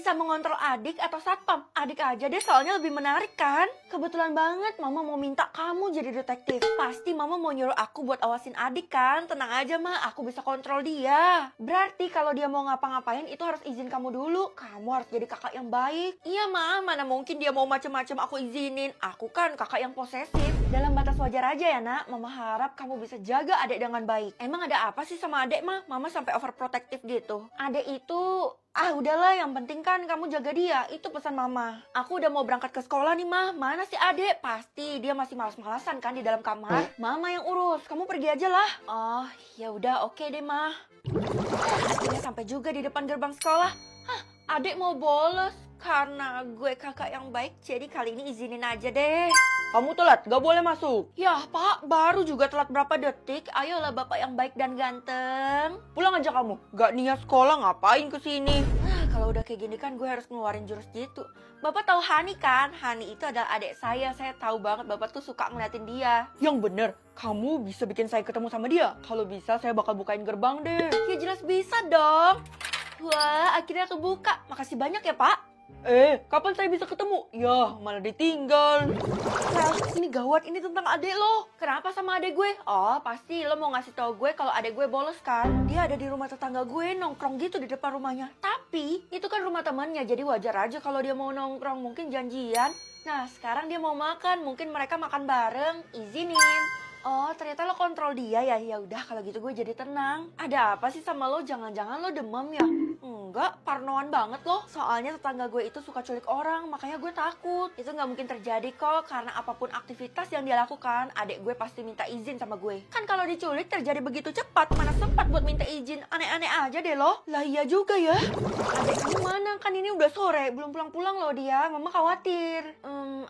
bisa mengontrol adik atau satpam? Adik aja deh, soalnya lebih menarik kan? Kebetulan banget mama mau minta kamu jadi detektif. Pasti mama mau nyuruh aku buat awasin adik kan? Tenang aja ma, aku bisa kontrol dia. Berarti kalau dia mau ngapa-ngapain itu harus izin kamu dulu. Kamu harus jadi kakak yang baik. Iya ma, mana mungkin dia mau macam-macam aku izinin. Aku kan kakak yang posesif. Dalam batas wajar aja ya nak, mama harap kamu bisa jaga adik dengan baik. Emang ada apa sih sama adik mah? Mama sampai overprotective gitu. Adik itu... udahlah, yang penting kan kamu jaga dia. Itu pesan mama. Aku udah mau berangkat ke sekolah nih mah. Mana sih adek? Pasti dia masih malas-malasan kan di dalam kamar. Mama yang urus. Kamu pergi aja lah. Oh, ya udah oke deh mah. Akhirnya sampai juga di depan gerbang sekolah. Hah, adek mau bolos. Karena gue kakak yang baik, jadi kali ini izinin aja deh. Kamu telat, gak boleh masuk. Ya pak, baru juga telat berapa detik. Ayolah bapak yang baik dan ganteng. Pulang aja kamu, gak niat sekolah ngapain kesini. Nah kalau udah kayak gini kan gue harus ngeluarin jurus jitu. Bapak tahu Hani kan? Hani itu adalah adik saya tahu banget bapak tuh suka ngeliatin dia. Yang bener, kamu bisa bikin saya ketemu sama dia. Kalau bisa saya bakal bukain gerbang deh. Ya jelas bisa dong. Wah akhirnya kebuka, makasih banyak ya pak. Kapan saya bisa ketemu? Ya, malah ditinggal. Nah, ini gawat, ini tentang adek lo. Kenapa sama adek gue? Oh, pasti lo mau ngasih tau gue kalau adek gue bolos kan? Dia ada di rumah tetangga gue, nongkrong gitu di depan rumahnya. Tapi, itu kan rumah temannya, jadi wajar aja kalau dia mau nongkrong, mungkin janjian. Nah, sekarang dia mau makan, mungkin mereka makan bareng, izinin. Oh, ternyata lo kontrol dia ya? Ya udah kalau gitu gue jadi tenang. Ada apa sih sama lo? Jangan-jangan lo demam ya? Enggak, parnoan banget lo. Soalnya tetangga gue itu suka culik orang, makanya gue takut. Itu nggak mungkin terjadi kok, karena apapun aktivitas yang dia lakukan, adik gue pasti minta izin sama gue. Kan kalau diculik terjadi begitu cepat, mana sempat buat minta izin. Aneh-aneh aja deh lo. Lah iya juga ya. Adik kamu mana? Kan ini udah sore, belum pulang-pulang loh dia. Mama khawatir.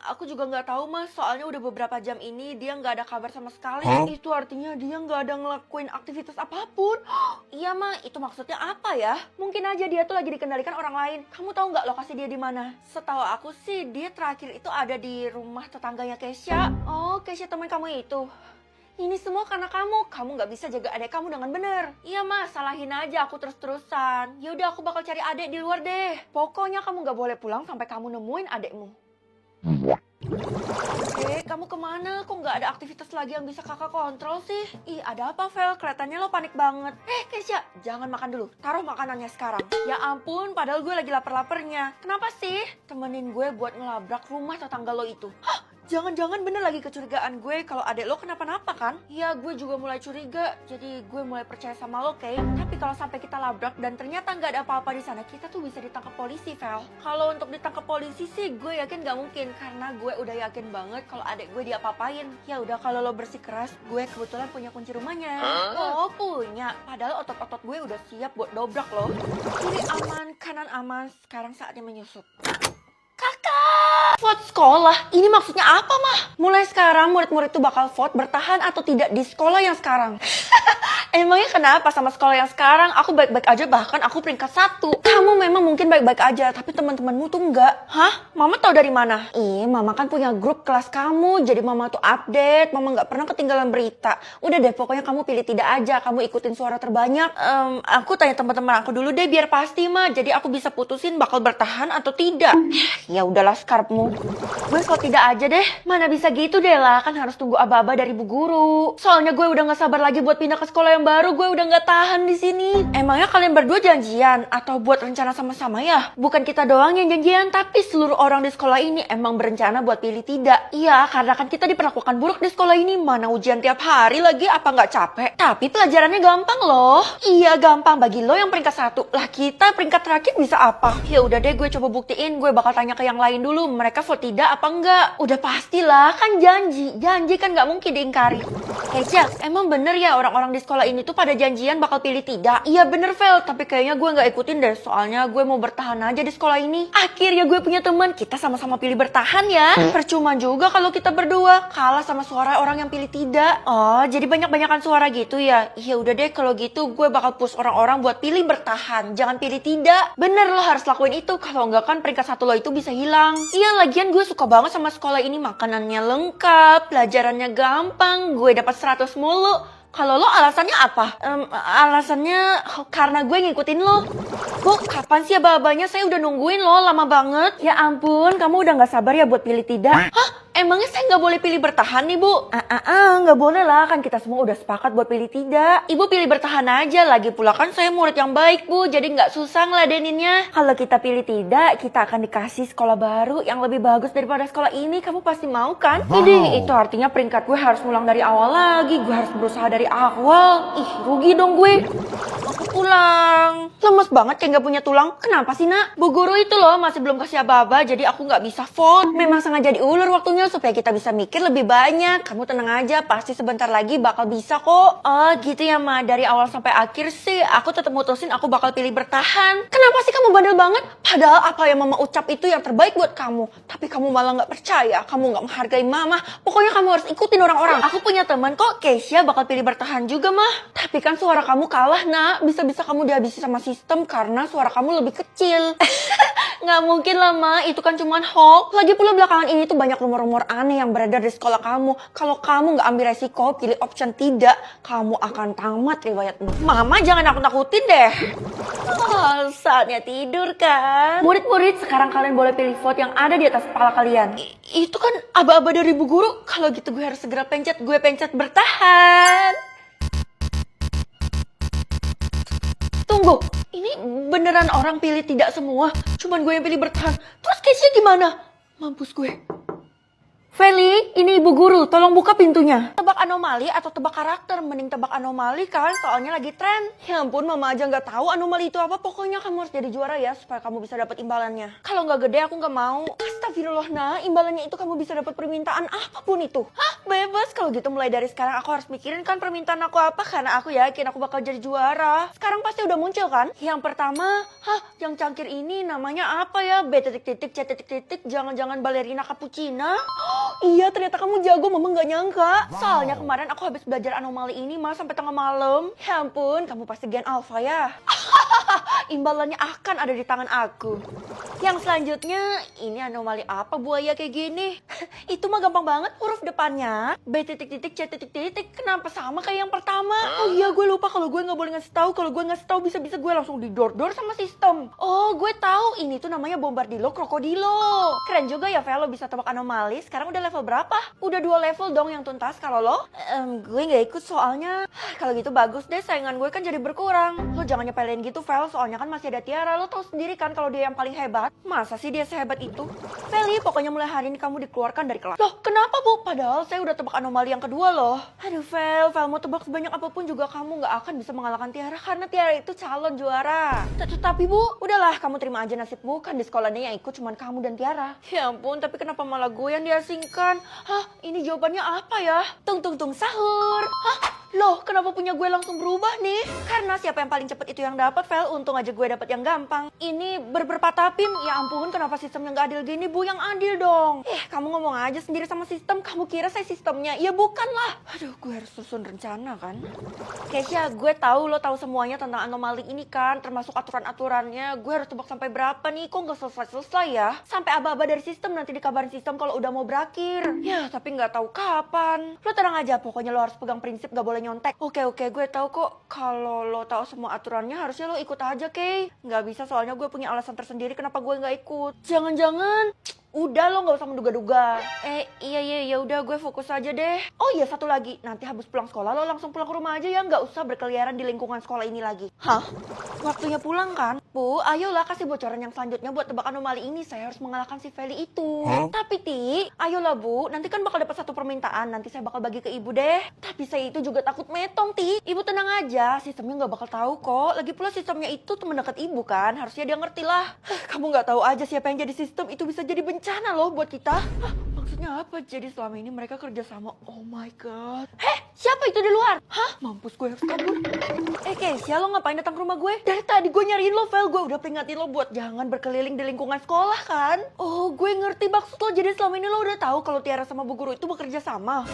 Aku juga nggak tahu mas, soalnya udah beberapa jam ini dia nggak ada kabar sama sekali. Itu artinya dia nggak ada ngelakuin aktivitas apapun. Iya mah, itu maksudnya apa ya? Mungkin aja dia tuh lagi dikendalikan orang lain. Kamu tahu nggak lokasi dia di mana? Setahu aku sih dia terakhir itu ada di rumah tetangganya Kesha. Oh, Kesha teman kamu itu. Ini semua karena kamu nggak bisa jaga adik kamu dengan benar. Iya mas, salahin aja aku terus-terusan. Ya udah aku bakal cari adik di luar deh. Pokoknya kamu nggak boleh pulang sampai kamu nemuin adikmu. Kamu kemana? Kok nggak ada aktivitas lagi yang bisa kakak kontrol sih? Ih, ada apa, Vel? Kelihatannya lo panik banget. Kesha, jangan makan dulu. Taruh makanannya sekarang. Ya ampun, padahal gue lagi lapar-laparnya. Kenapa sih? Temenin gue buat ngelabrak rumah tetangga lo itu. Hah? Jangan-jangan bener lagi kecurigaan gue kalau adek lo kenapa-napa kan? Ya gue juga mulai curiga, jadi gue mulai percaya sama lo, Kay. Tapi kalau sampai kita labrak dan ternyata nggak ada apa-apa di sana, kita tuh bisa ditangkap polisi, Vel. Kalau untuk ditangkap polisi sih, gue yakin nggak mungkin karena gue udah yakin banget kalau adek gue diapa-apain. Ya udah kalau lo bersikeras, gue kebetulan punya kunci rumahnya. Oh punya, padahal otot-otot gue udah siap buat dobrak lo. Kiri aman, kanan aman, sekarang saatnya menyusup. Vote sekolah? Ini maksudnya apa mah? Mulai sekarang murid-murid itu bakal vote bertahan atau tidak di sekolah yang sekarang. Emangnya kenapa sama sekolah yang sekarang? Aku baik-baik aja, bahkan aku peringkat 1. Kamu memang mungkin baik-baik aja, tapi teman-temanmu tuh enggak. Hah? Mama tahu dari mana? Mama kan punya grup kelas kamu, jadi mama tuh update. Mama nggak pernah ketinggalan berita. Udah deh, pokoknya kamu pilih tidak aja. Kamu ikutin suara terbanyak. Aku tanya teman-teman aku dulu deh, biar pasti mah. Jadi aku bisa putusin bakal bertahan atau tidak. Ya udahlah, skarpmu. Gue vote tidak aja deh. Mana bisa gitu deh lah, kan harus tunggu aba-aba dari bu guru. Soalnya gue udah nggak sabar lagi buat pindah ke sekolah yang baru. Gue udah nggak tahan di sini. Emangnya kalian berdua janjian atau buat rencana sama-sama ya? Bukan kita doang yang janjian, tapi seluruh orang di sekolah ini emang berencana buat pilih tidak. Iya, karena kan kita diperlakukan buruk di sekolah ini. Mana ujian tiap hari lagi, apa nggak capek? Tapi pelajarannya gampang loh. Iya gampang bagi lo yang peringkat 1. Lah kita peringkat terakhir bisa apa? Ya udah deh, gue coba buktiin. Gue bakal tanya ke yang lain dulu. Mereka vote tidak apa enggak? Udah pastilah, kan janji. Janji kan nggak mungkin diingkari. Kesha, emang bener ya orang-orang di sekolah ini tuh pada janjian bakal pilih tidak? Iya bener Vel, tapi kayaknya gue nggak ikutin deh. Soalnya gue mau bertahan aja di sekolah ini. Akhirnya gue punya teman, kita sama-sama pilih bertahan ya. Percuma juga kalau kita berdua kalah sama suara orang yang pilih tidak. Oh, jadi banyak-banyakan suara gitu ya? Iya udah deh kalau gitu gue bakal push orang-orang buat pilih bertahan. Jangan pilih tidak. Bener lo harus lakuin itu, kalau enggak kan peringkat 1 lo itu bisa hilang. Iya lagian gue suka banget sama sekolah ini, makanannya lengkap, pelajarannya gampang, gue dapat 100 mulu. Kalau lo alasannya apa? Alasannya karena gue ngikutin lo. Bu, kapan sih aba-abanya? Saya udah nungguin lo lama banget. Ya ampun, kamu udah gak sabar ya buat pilih tidak? Hah? Emangnya saya nggak boleh pilih bertahan nih, Bu? Nggak boleh lah, kan kita semua udah sepakat buat pilih tidak. Ibu pilih bertahan aja, lagi pula kan saya murid yang baik, Bu, jadi nggak susah ngeladeninnya. Kalau kita pilih tidak, kita akan dikasih sekolah baru yang lebih bagus daripada sekolah ini. Kamu pasti mau kan? Ini, itu artinya peringkat gue harus ngulang dari awal lagi, gue harus berusaha dari awal. Ih, rugi dong gue. Aku pulang. Lemes banget kayak nggak punya tulang. Kenapa sih, Nak? Bu guru itu loh masih belum kasih aba-aba, jadi aku nggak bisa vote. Memang sengaja diulur waktunya supaya kita bisa mikir lebih banyak. Kamu tenang aja, pasti sebentar lagi bakal bisa kok. Oh gitu ya, Ma. Dari awal sampai akhir sih aku tetap mutusin aku bakal pilih bertahan. Kenapa sih kamu bandel banget? Padahal apa yang Mama ucap itu yang terbaik buat kamu. Tapi kamu malah nggak percaya, kamu nggak menghargai Mama. Pokoknya kamu harus ikutin orang-orang. Aku punya teman kok, Keisha bakal pilih bertahan juga, Mah. Tapi kan suara kamu kalah, Nak. Bisa-bisa kamu dihabisi sama sistem karena suara kamu lebih kecil. Nggak mungkin lah, Ma. Itu kan cuma hoax. Lagi pula belakangan ini tuh banyak rumor-rumor aneh yang beredar di sekolah kamu. Kalau kamu nggak ambil resiko, pilih option tidak, kamu akan tamat riwayatmu. Mama jangan nakut-nakutin deh. Oh, saatnya tidur kan? Murid-murid, sekarang kalian boleh pilih vote yang ada di atas kepala kalian. Itu kan aba-aba dari Bu Guru. Kalau gitu gue harus segera pencet. Gue pencet bertahan. Tunggu, ini beneran orang pilih tidak semua? Cuman gue yang pilih bertahan. Terus case-nya gimana? Mampus gue. Feli, ini Ibu Guru, tolong buka pintunya. Tebak anomali atau tebak karakter? Mending tebak anomali kan, soalnya lagi tren. Ya ampun, Mama aja nggak tahu anomali itu apa. Pokoknya kamu harus jadi juara ya, supaya kamu bisa dapat imbalannya. Kalau nggak gede, aku nggak mau. Astagfirullah, nah, imbalannya itu kamu bisa dapat permintaan apapun itu. Hah, bebas. Kalau gitu mulai dari sekarang aku harus mikirin kan permintaan aku apa, karena aku yakin aku bakal jadi juara. Sekarang pasti udah muncul kan? Yang pertama, yang cangkir ini namanya apa ya? B titik-titik, C titik-titik, jangan-jangan balerina cappuccina? Iya, ternyata kamu jago, Mama nggak nyangka. Soalnya kemarin aku habis belajar anomali ini, Mas, sampai tengah malam. Ya ampun, kamu pasti gen alpha ya. Imbalannya akan ada di tangan aku. Yang selanjutnya, ini anomali apa buaya kayak gini? Itu mah gampang banget, huruf depannya B titik-titik, C titik-titik. Kenapa sama kayak yang pertama? Oh iya, gue lupa kalau gue nggak boleh ngasih tahu. Kalau gue ngasih tahu bisa-bisa gue langsung didor-dor sama sistem. Oh, gue tahu. Ini tuh namanya bombardilo krokodilo. Keren juga ya, Vel, lo bisa tebak anomali. Sekarang udah level berapa? Udah 2 level dong yang tuntas. Kalau lo? Gue nggak ikut soalnya. Kalau gitu bagus deh, saingan gue kan jadi berkurang. Lo jangan nyepelin gitu, Vel. Soalnya kan masih ada Tiara. Lo tahu sendiri kan kalau dia yang paling hebat. Masa sih dia sehebat itu? Feli, pokoknya mulai hari ini kamu dikeluarkan dari kelas. Loh, kenapa, Bu? Padahal saya udah tebak anomali yang kedua loh. Aduh, Vel mau tebak sebanyak apapun juga kamu nggak akan bisa mengalahkan Tiara karena Tiara itu calon juara. Tapi, Bu, udahlah, kamu terima aja nasibmu. Kan di sekolahnya yang ikut cuma kamu dan Tiara. Ya ampun, tapi kenapa malah gue yang diasingkan? Hah, ini jawabannya apa ya? Tung sahur. Hah? Loh, kenapa punya gue langsung berubah nih? Karena siapa yang paling cepet itu yang dapat, Vel. Untung aja gue dapet yang gampang. Ini berpatapim. Ya ampun, kenapa sistemnya nggak adil gini, Bu? Yang adil dong. Kamu ngomong aja sendiri sama sistem. Kamu kira saya sistemnya? Ya bukan lah. Aduh, gue harus susun rencana kan. Keisha, gue tahu lo tahu semuanya tentang anomali ini kan, termasuk aturan-aturannya. Gue harus tebak sampai berapa nih? Kok nggak selesai-selesai ya? Sampai aba-aba dari sistem nanti dikabarin sistem kalau udah mau berakhir. Ya, tapi nggak tahu kapan. Lo tenang aja, pokoknya lo harus pegang prinsip gak boleh nyontek. Oke, gue tahu kok. Kalau lo tahu semua aturannya harusnya lo ikut aja, Kay. Nggak bisa soalnya gue punya alasan tersendiri kenapa gue nggak ikut. Jangan-jangan udah lo nggak usah menduga-duga. Iya udah, gue fokus aja deh. Oh iya, satu lagi, nanti habis pulang sekolah lo langsung pulang ke rumah aja ya, nggak usah berkeliaran di lingkungan sekolah ini lagi. Hah? Waktunya pulang kan? Bu, ayolah kasih bocoran yang selanjutnya buat tebak anomali ini. Saya harus mengalahkan si Feli itu. Tapi Ti, ayolah Bu, nanti kan bakal dapat satu permintaan. Nanti saya bakal bagi ke Ibu deh. Tapi saya itu juga takut metong, Ti. Ibu tenang aja, sistemnya nggak bakal tahu kok. Lagi pula sistemnya itu temen dekat Ibu kan, harusnya dia ngerti lah. Kamu nggak tahu aja siapa yang jadi sistem, itu bisa jadi bencana loh buat kita. Hah, maksudnya apa? Jadi selama ini mereka kerja sama. Oh my god. Siapa itu di luar? Hah? Mampus, gue harus kabur. Keisha, lo ngapain datang ke rumah gue? Dari tadi gue nyariin lo, Vel. Gue udah peringatin lo buat jangan berkeliling di lingkungan sekolah kan? Oh, gue ngerti maksud lo. Jadi selama ini lo udah tahu kalau Tiara sama Bu Guru itu bekerja sama.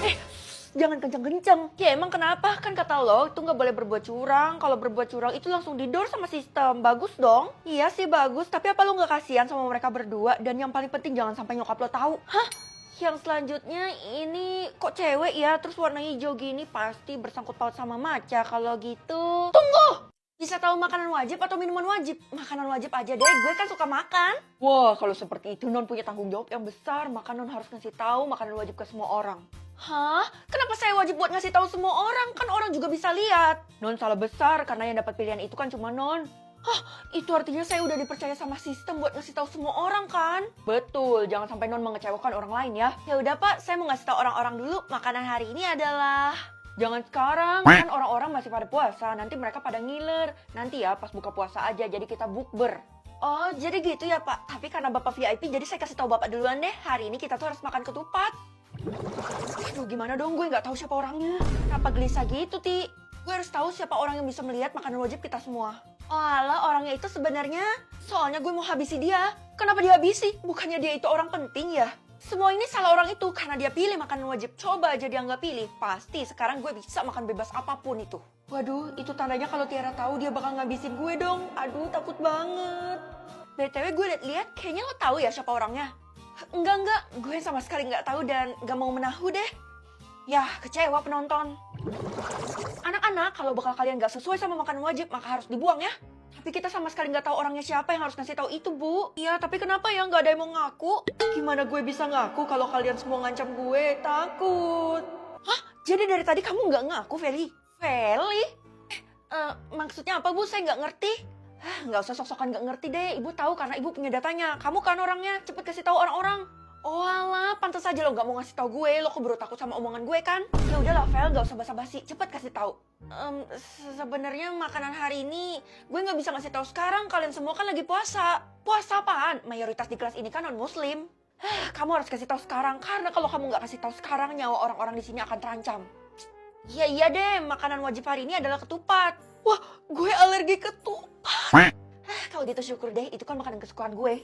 Jangan kenceng-kenceng. Ya emang kenapa? Kan kata lo itu nggak boleh berbuat curang. Kalau berbuat curang itu langsung didor sama sistem. Bagus dong. Iya sih bagus. Tapi apa lo nggak kasihan sama mereka berdua? Dan yang paling penting jangan sampai nyokap lo tahu. Hah? Yang selanjutnya ini kok cewek ya, terus warna hijau gini pasti bersangkut paut sama matcha. Kalau gitu, tunggu! Bisa tahu makanan wajib atau minuman wajib? Makanan wajib aja deh, gue kan suka makan. Wah, kalau seperti itu Non punya tanggung jawab yang besar. Maka Non harus ngasih tahu makanan wajib ke semua orang. Hah? Kenapa saya wajib buat ngasih tahu semua orang? Kan orang juga bisa lihat. Non salah besar karena yang dapat pilihan itu kan cuma Non. Hah, itu artinya saya udah dipercaya sama sistem buat ngasih tahu semua orang kan? Betul, jangan sampai Non mengecewakan orang lain ya. Ya udah Pak, saya mau ngasih tahu orang-orang dulu makanan hari ini adalah... Jangan sekarang, kan orang-orang masih pada puasa, nanti mereka pada ngiler. Nanti ya pas buka puasa aja, jadi kita bukber. Oh, jadi gitu ya Pak. Tapi karena Bapak VIP, jadi saya kasih tahu Bapak duluan deh. Hari ini kita tuh harus makan ketupat. Aduh, gimana dong? Gue nggak tahu siapa orangnya. Kenapa gelisah gitu, Ti? Gue harus tahu siapa orang yang bisa melihat makanan wajib kita semua. Oh alah, orangnya itu sebenarnya soalnya gue mau habisi dia. Kenapa dihabisi? Bukannya dia itu orang penting ya? Semua ini salah orang itu karena dia pilih makanan wajib. Coba aja dia nggak pilih, pasti sekarang gue bisa makan bebas apapun itu. Waduh, itu tandanya kalau Tiara tahu dia bakal ngabisin gue dong. Aduh, takut banget. BTW gue liat-liat, kayaknya lo tahu ya siapa orangnya? Enggak, gue sama sekali nggak tahu dan nggak mau menahu deh. Yah, kecewa penonton. Anak-anak, kalau bakal kalian nggak sesuai sama makanan wajib, maka harus dibuang ya. Tapi kita sama sekali nggak tahu orangnya siapa yang harus ngasih tahu itu, Bu. Iya, tapi kenapa ya nggak ada yang mau ngaku? Gimana gue bisa ngaku kalau kalian semua ngancam gue? Takut. Hah? Jadi dari tadi kamu nggak ngaku, Feli? Feli? Maksudnya apa, Bu? Saya nggak ngerti. Nggak usah sok-sokan nggak ngerti deh. Ibu tahu karena Ibu punya datanya. Kamu kan orangnya. Cepet kasih tahu orang-orang. Oh alah, pantas aja lo nggak mau ngasih tahu gue. Lo keburu takut sama omongan gue kan? Ya udahlah, Vel, nggak usah basa-basi. Cepet kasih tahu. Sebenarnya makanan hari ini gue nggak bisa ngasih tahu sekarang. Kalian semua kan lagi puasa. Puasa apaan? Mayoritas di kelas ini kan non-muslim. Kamu harus kasih tahu sekarang karena kalau kamu nggak kasih tahu sekarang, nyawa orang-orang di sini akan terancam. Iya deh, makanan wajib hari ini adalah ketupat. Wah, gue alergi ketupat. Kalau gitu syukur deh, itu kan makanan kesukaan gue.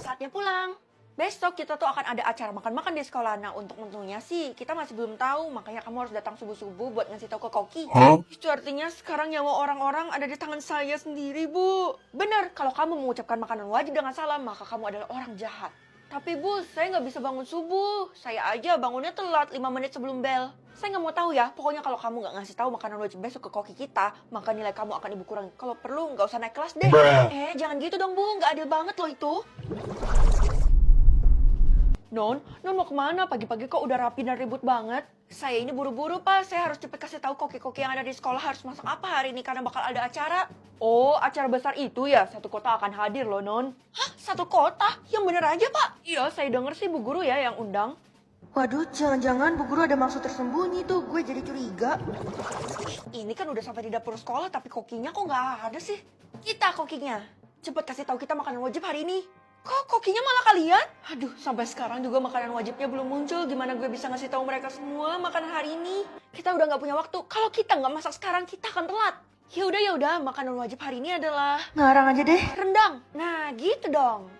Saatnya pulang. Besok kita tuh akan ada acara makan-makan di sekolah. Nah, untuk menunya sih kita masih belum tahu. Makanya kamu harus datang subuh-subuh buat ngasih tahu ke Koki. Itu artinya sekarang nyawa orang-orang ada di tangan saya sendiri, Bu. Bener, kalau kamu mengucapkan makanan wajib dengan salah, maka kamu adalah orang jahat. Tapi Bu, saya nggak bisa bangun subuh. Saya aja bangunnya telat 5 menit sebelum bel. Saya nggak mau tahu ya, pokoknya kalau kamu nggak ngasih tahu makanan wajib besok ke Koki kita, maka nilai kamu akan Ibu kurangi. Kalau perlu, nggak usah naik kelas deh. Jangan gitu dong, Bu. Nggak adil banget loh itu. Non mau kemana? Pagi-pagi kok udah rapi dan ribut banget? Saya ini buru-buru, Pak. Saya harus cepet kasih tahu koki-koki yang ada di sekolah harus masak apa hari ini karena bakal ada acara. Oh, acara besar itu ya? Satu kota akan hadir loh, Non. Hah? Satu kota? Yang bener aja, Pak? Iya, saya denger sih Bu Guru ya yang undang. Waduh, jangan-jangan Bu Guru ada maksud tersembunyi tuh. Gue jadi curiga. Ini kan udah sampai di dapur sekolah, tapi kokinya kok nggak ada sih? Kita kokinya. Cepet kasih tahu kita makanan wajib hari ini. Kok kokinya malah kalian? Aduh, sampai sekarang juga makanan wajibnya belum muncul. Gimana gue bisa ngasih tahu mereka semua makanan hari ini? Kita udah nggak punya waktu. Kalau kita nggak masak sekarang, kita akan telat. Ya udah, makanan wajib hari ini adalah ngarang aja deh. Rendang. Nah, gitu dong.